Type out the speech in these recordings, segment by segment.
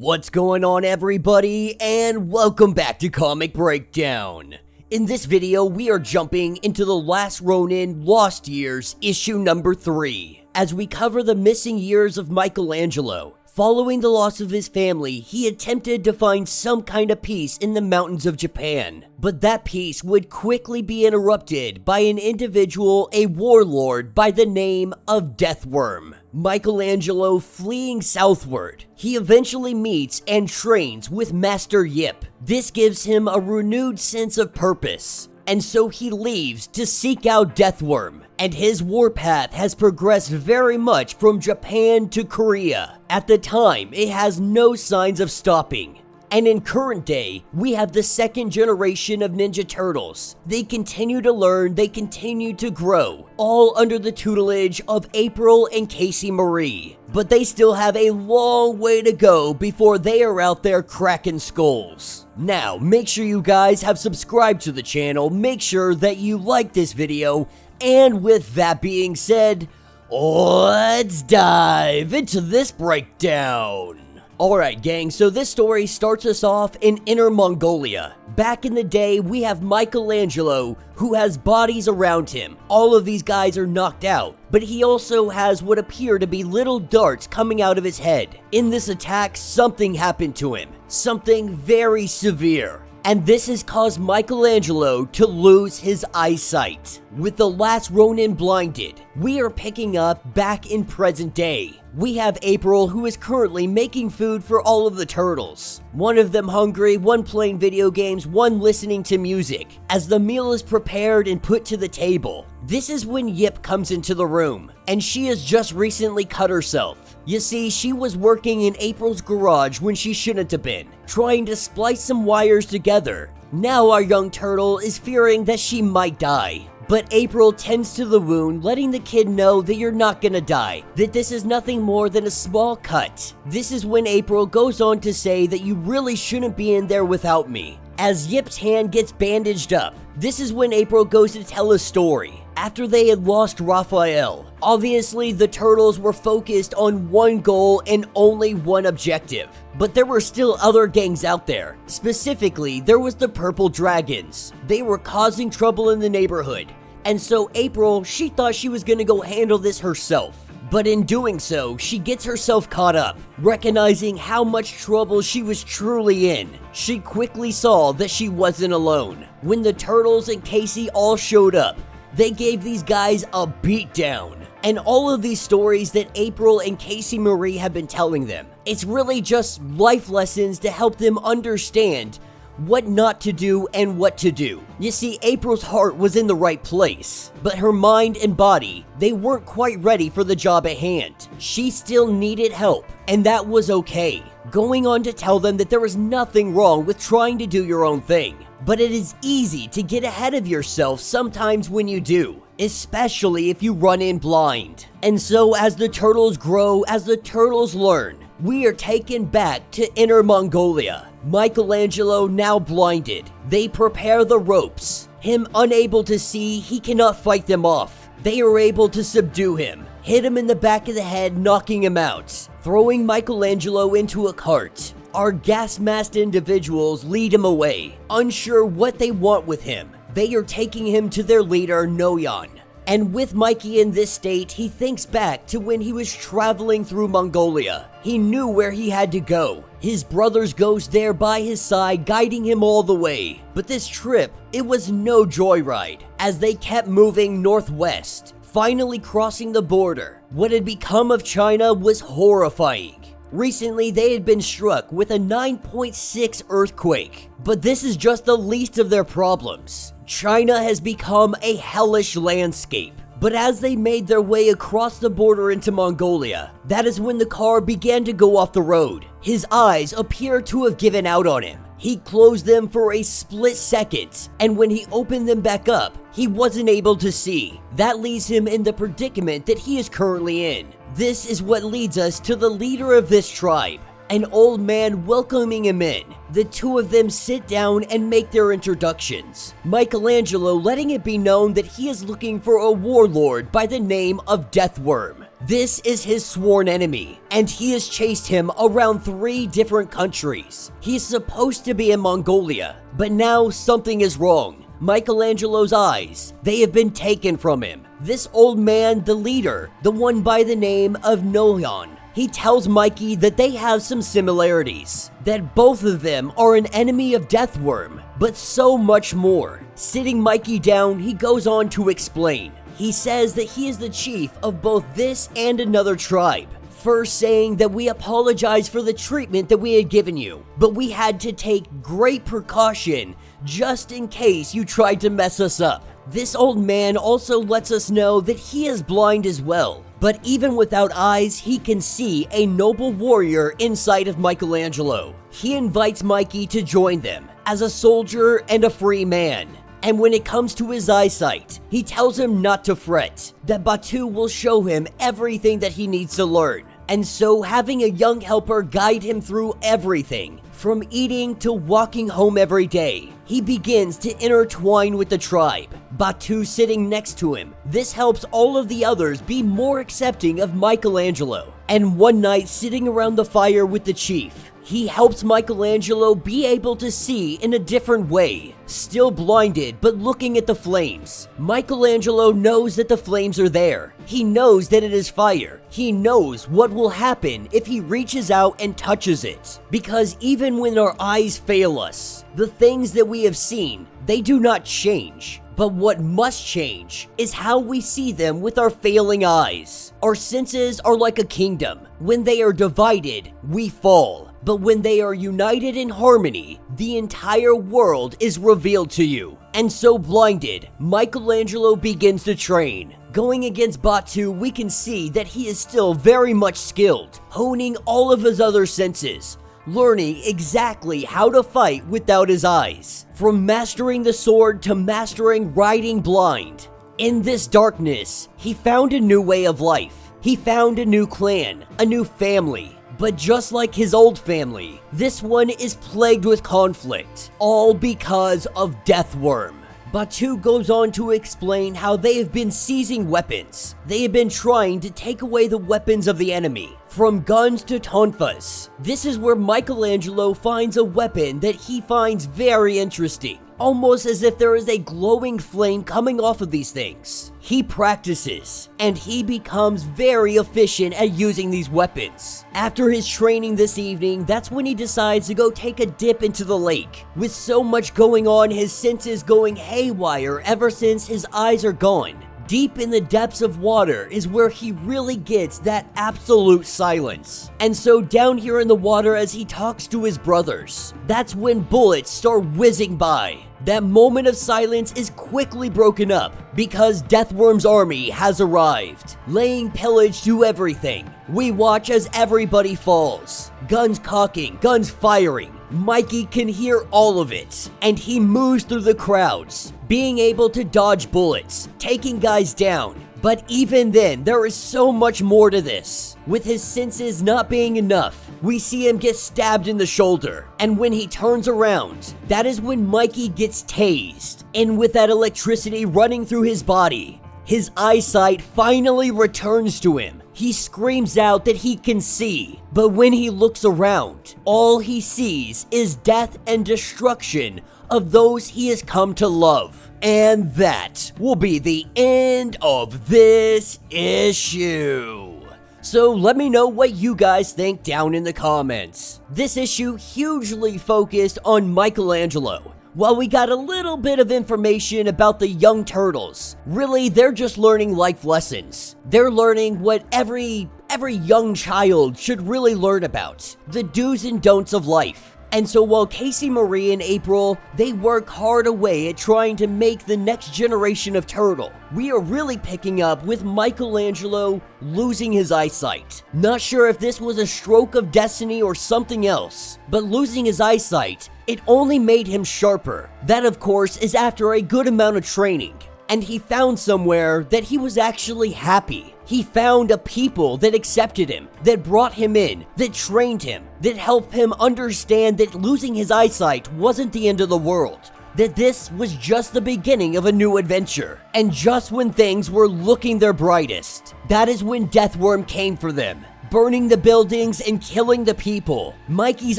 What's going on, everybody, and welcome back to Comic Breakdown. In this video, we are jumping into the Last Ronin Lost Years issue number 3, as we cover the missing years of Michelangelo. Following the loss of his family, he attempted to find some kind of peace in the mountains of Japan, but that peace would quickly be interrupted by an individual, a warlord by the name of Deathworm. Michelangelo fleeing southward, he eventually meets and trains with Master Yip. This gives him a renewed sense of purpose, and so he leaves to seek out Deathworm, and his warpath has progressed very much from Japan to Korea. At the time, it has no signs of stopping. And in current day, we have the second generation of Ninja Turtles. They continue to learn, they continue to grow, all under the tutelage of April and Casey Marie. But they still have a long way to go before they are out there cracking skulls. Now, make sure you guys have subscribed to the channel, make sure that you like this video, and with that being said, let's dive into this breakdown. Alright gang, so this story starts us off in Inner Mongolia. Back in the day, we have Michelangelo, who has bodies around him. All of these guys are knocked out, but he also has what appear to be little darts coming out of his head. In this attack, something happened to him. Something very severe. And this has caused Michelangelo to lose his eyesight. With the Last Ronin blinded, we are picking up back in present day. We have April, who is currently making food for all of the turtles. One of them hungry, one playing video games, one listening to music. As the meal is prepared and put to the table, this is when Yip comes into the room, and she has just recently cut herself. You see, she was working in April's garage when she shouldn't have been, trying to splice some wires together. Now our young turtle is fearing that she might die. But April tends to the wound, letting the kid know that you're not gonna die, that this is nothing more than a small cut. This is when April goes on to say that you really shouldn't be in there without me. As Yip's hand gets bandaged up, this is when April goes to tell a story. After they had lost Raphael, obviously the turtles were focused on one goal and only one objective. But there were still other gangs out there. Specifically, there was the Purple Dragons. They were causing trouble in the neighborhood. And so April, she thought she was gonna go handle this herself. But in doing so, she gets herself caught up. Recognizing how much trouble she was truly in, she quickly saw that she wasn't alone. When the turtles and Casey all showed up, they gave these guys a beatdown. And all of these stories that April and Casey Marie have been telling them, it's really just life lessons to help them understand what not to do and what to do. You see, April's heart was in the right place, but her mind and body, they weren't quite ready for the job at hand. She still needed help, and that was okay. Going on to tell them that there was nothing wrong with trying to do your own thing, but it is easy to get ahead of yourself sometimes when you do, especially if you run in blind. And so as the turtles grow, as the turtles learn, we are taken back to Inner Mongolia. Michelangelo now blinded. They prepare the ropes. Him unable to see, he cannot fight them off. They are able to subdue him, hit him in the back of the head, knocking him out. Throwing Michelangelo into a cart, our gas-masked individuals lead him away. Unsure what they want with him, they are taking him to their leader, Noyan. And with Mikey in this state, he thinks back to when he was traveling through Mongolia. He knew where he had to go. His brothers goes there by his side, guiding him all the way. But this trip, it was no joyride, as they kept moving northwest, finally crossing the border. What had become of China was horrifying. Recently, they had been struck with a 9.6 earthquake, but this is just the least of their problems. China has become a hellish landscape. But as they made their way across the border into Mongolia, that is when the car began to go off the road. His eyes appear to have given out on him. He closed them for a split second, and when he opened them back up, he wasn't able to see. That leaves him in the predicament that he is currently in. This is what leads us to the leader of this tribe, an old man welcoming him in. The two of them sit down and make their introductions. Michelangelo letting it be known that he is looking for a warlord by the name of Deathworm. This is his sworn enemy, and he has chased him around 3 different countries. He's supposed to be in Mongolia, but now something is wrong. Michelangelo's eyes, they have been taken from him. This old man, the leader, the one by the name of Nohyon, he tells Mikey that they have some similarities, that both of them are an enemy of Deathworm, but so much more. Sitting Mikey down, he goes on to explain. He says that he is the chief of both this and another tribe. First saying that we apologize for the treatment that we had given you, but we had to take great precaution just in case you tried to mess us up. This old man also lets us know that he is blind as well, but even without eyes, he can see a noble warrior inside of Michelangelo. He invites Mikey to join them as a soldier and a free man. And when it comes to his eyesight, he tells him not to fret, that Batu will show him everything that he needs to learn. And so having a young helper guide him through everything, from eating to walking home every day, he begins to intertwine with the tribe. Batu sitting next to him. This helps all of the others be more accepting of Michelangelo. And one night sitting around the fire with the chief, he helps Michelangelo be able to see in a different way. Still blinded, but looking at the flames. Michelangelo knows that the flames are there. He knows that it is fire. He knows what will happen if he reaches out and touches it. Because even when our eyes fail us, the things that we have seen, they do not change. But what must change is how we see them with our failing eyes. Our senses are like a kingdom. When they are divided, we fall. But when they are united in harmony, the entire world is revealed to you. And so blinded, Michelangelo begins to train. Going against Batu, we can see that he is still very much skilled, honing all of his other senses, learning exactly how to fight without his eyes. From mastering the sword to mastering riding blind. In this darkness, he found a new way of life. He found a new clan, a new family. But just like his old family, this one is plagued with conflict, all because of Deathworm. Batu goes on to explain how they have been seizing weapons. They have been trying to take away the weapons of the enemy, from guns to tonfas. This is where Michelangelo finds a weapon that he finds very interesting, almost as if there is a glowing flame coming off of these things. He practices, and he becomes very efficient at using these weapons. After his training this evening, that's when he decides to go take a dip into the lake. With so much going on, his senses going haywire ever since his eyes are gone. Deep in the depths of water is where he really gets that absolute silence. And so down here in the water as he talks to his brothers, that's when bullets start whizzing by. That moment of silence is quickly broken up because Deathworm's army has arrived, laying pillage to everything. We watch as everybody falls, guns cocking, guns firing. Mikey can hear all of it, and he moves through the crowds, being able to dodge bullets, taking guys down. But even then, there is so much more to this. With his senses not being enough, we see him get stabbed in the shoulder, and when he turns around, that is when Mikey gets tased. And with that electricity running through his body, his eyesight finally returns to him. He screams out that he can see, but when he looks around, all he sees is death and destruction of those he has come to love. And that will be the end of this issue. So let me know what you guys think down in the comments. This issue hugely focused on Michelangelo. While we got a little bit of information about the young turtles, really they're just learning life lessons. They're learning what every young child should really learn about, the do's and don'ts of life. And so while Casey Marie and April, they work hard away at trying to make the next generation of turtle, we are really picking up with Michelangelo losing his eyesight. Not sure if this was a stroke of destiny or something else, but losing his eyesight, it only made him sharper. That of course is after a good amount of training. And he found somewhere that he was actually happy. He found a people that accepted him, that brought him in, that trained him, that helped him understand that losing his eyesight wasn't the end of the world. that this was just the beginning of a new adventure. And just when things were looking their brightest, that is when Deathworm came for them, burning the buildings and killing the people. Mikey's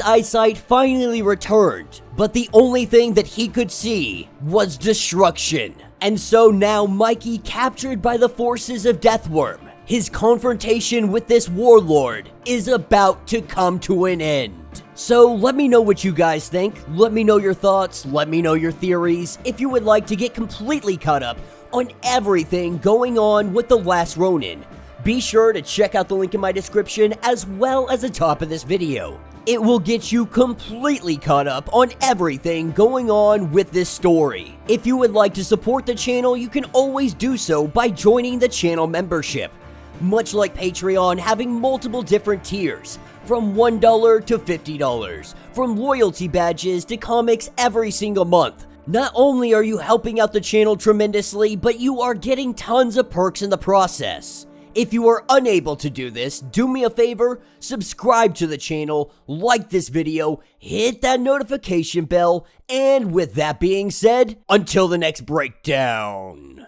eyesight finally returned, but the only thing that he could see was destruction. And so now Mikey, captured by the forces of Deathworm, his confrontation with this warlord is about to come to an end. So let me know what you guys think. Let me know your thoughts. Let me know your theories. If you would like to get completely caught up on everything going on with The Last Ronin, be sure to check out the link in my description as well as the top of this video. It will get you completely caught up on everything going on with this story. If you would like to support the channel, you can always do so by joining the channel membership. Much like Patreon, having multiple different tiers, from $1 to $50, from loyalty badges to comics every single month. Not only are you helping out the channel tremendously, but you are getting tons of perks in the process. If you are unable to do this, do me a favor, subscribe to the channel, like this video, hit that notification bell, and with that being said, until the next breakdown.